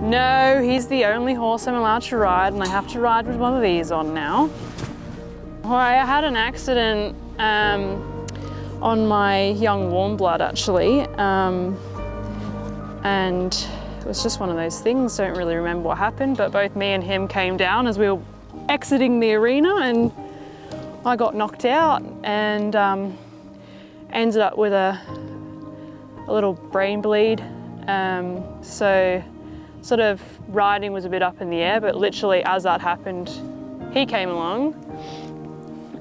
No, he's the only horse I'm allowed to ride, and I have to ride with one of these on now. I had an accident on my young warm blood actually, and it was just one of those things. Don't really remember what happened, but both me and him came down as we were exiting the arena, and I got knocked out and ended up with a little brain bleed. So sort of riding was a bit up in the air, but literally as that happened, he came along,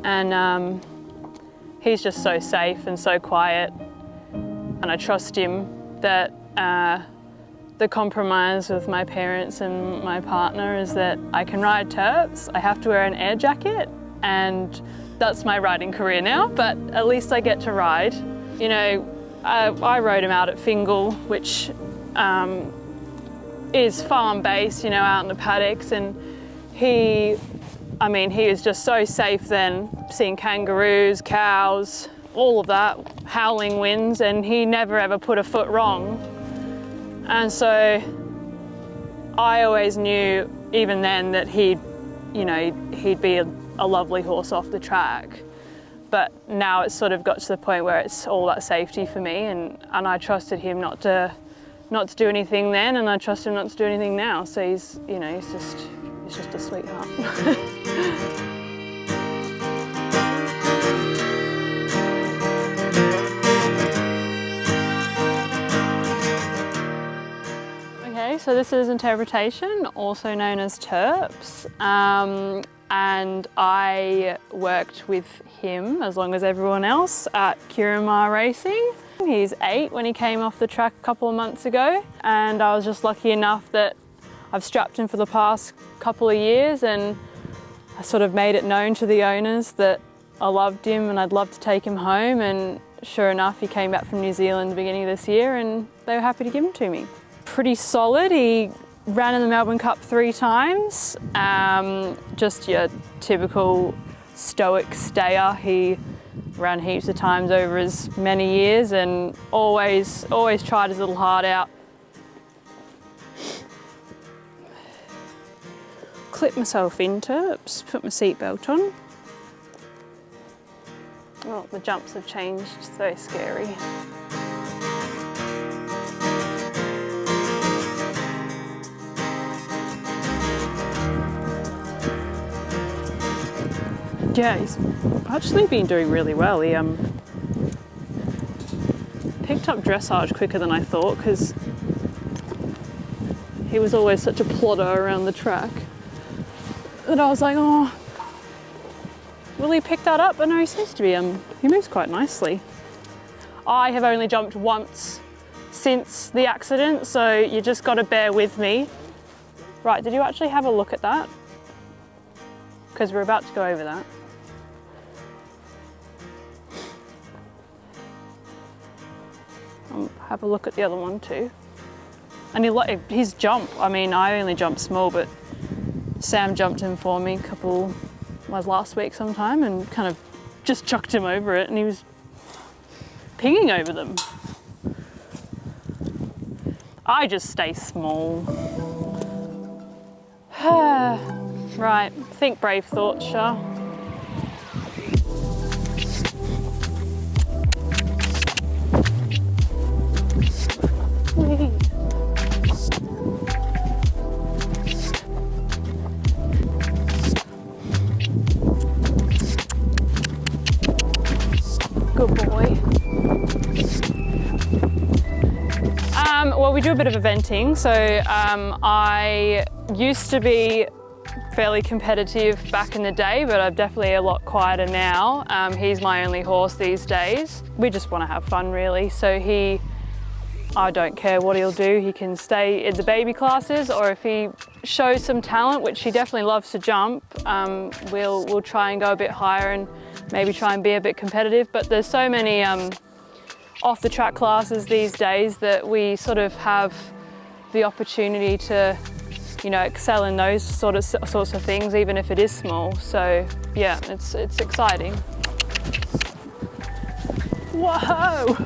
and he's just so safe and so quiet, and I trust him that the compromise with my parents and my partner is that I can ride terps. I have to wear an air jacket, and that's my riding career now, but at least I get to ride. You know, I rode him out at Fingal, which is farm-based, you know, out in the paddocks, and he was just so safe then, seeing kangaroos, cows, all of that, howling winds, and he never ever put a foot wrong. And so I always knew, even then, that he'd be a lovely horse off the track. But now it's sort of got to the point where it's all that safety for me, and I trusted him not to do anything then, and I trust him not to do anything now. So he's just a sweetheart. Okay, so this is interpretation, also known as terps. And I worked with him, as long as everyone else, at CMR Racing. He's 8 when he came off the track a couple of months ago, and I was just lucky enough that I've strapped him for the past couple of years, and I sort of made it known to the owners that I loved him and I'd love to take him home, and sure enough, he came back from New Zealand at the beginning of this year, and they were happy to give him to me. Pretty solid. He ran in the Melbourne Cup 3 times, just your typical stoic stayer. He ran heaps of times over as many years, and always tried his little heart out. Clip myself in terps, put my seatbelt on. Oh, the jumps have changed, so scary. Yeah, he's actually been doing really well. He picked up dressage quicker than I thought, because he was always such a plodder around the track that I was like, oh, will he pick that up? But no, he seems to be, he moves quite nicely. I have only jumped once since the accident, so you just got to bear with me. Right, did you actually have a look at that? Because we're about to go over that. Have a look at the other one too. And his jump, I mean, I only jumped small, but Sam jumped him for me last week sometime, and kind of just chucked him over it, and he was pinging over them. I just stay small. Right, think brave thoughts, Char. Good boy. Well, we do a bit of eventing. So I used to be fairly competitive back in the day, but I'm definitely a lot quieter now. He's my only horse these days. We just want to have fun, really. So I don't care what he'll do. He can stay in the baby classes, or if he shows some talent, which he definitely loves to jump, we'll try and go a bit higher and maybe try and be a bit competitive. But there's so many off the track classes these days that we sort of have the opportunity to, you know, excel in those sorts of things, even if it is small. So yeah, it's exciting. Whoa!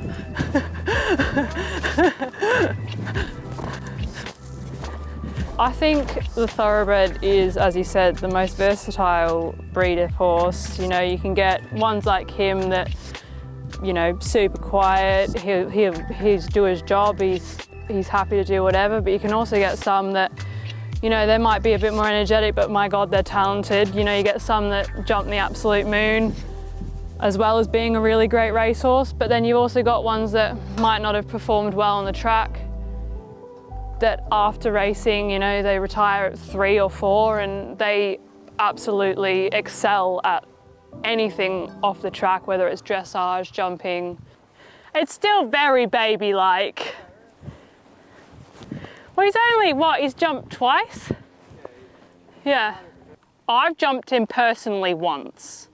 I think the Thoroughbred is, as you said, the most versatile breed of horse. You know, you can get ones like him that, you know, super quiet, he's do his job, he's happy to do whatever, but you can also get some that, you know, they might be a bit more energetic, but my God, they're talented. You know, you get some that jump the absolute moon, as well as being a really great racehorse, but then you've also got ones that might not have performed well on the track, that after racing, you know, they retire at 3 or 4 and they absolutely excel at anything off the track, whether it's dressage, jumping. It's still very baby-like. Well, he's only, what, he's jumped twice? Yeah. I've jumped him personally once.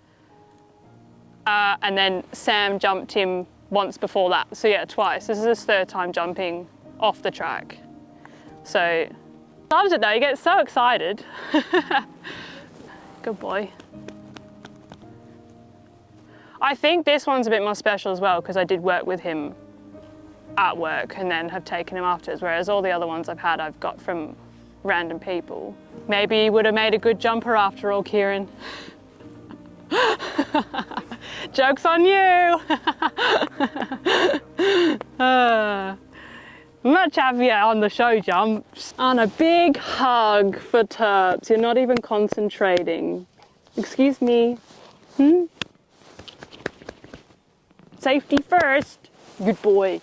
And then Sam jumped him once before that. So yeah, twice. This is his 3rd time jumping off the track. So, loves it though, he gets so excited. Good boy. I think this one's a bit more special as well because I did work with him at work and then have taken him afterwards, whereas all the other ones I've had I've got from random people. Maybe he would have made a good jumper after all, Kieran. Joke's on you! Much happier on the show jumps. And a big hug for Terps. You're not even concentrating. Excuse me. Safety first. Good boy.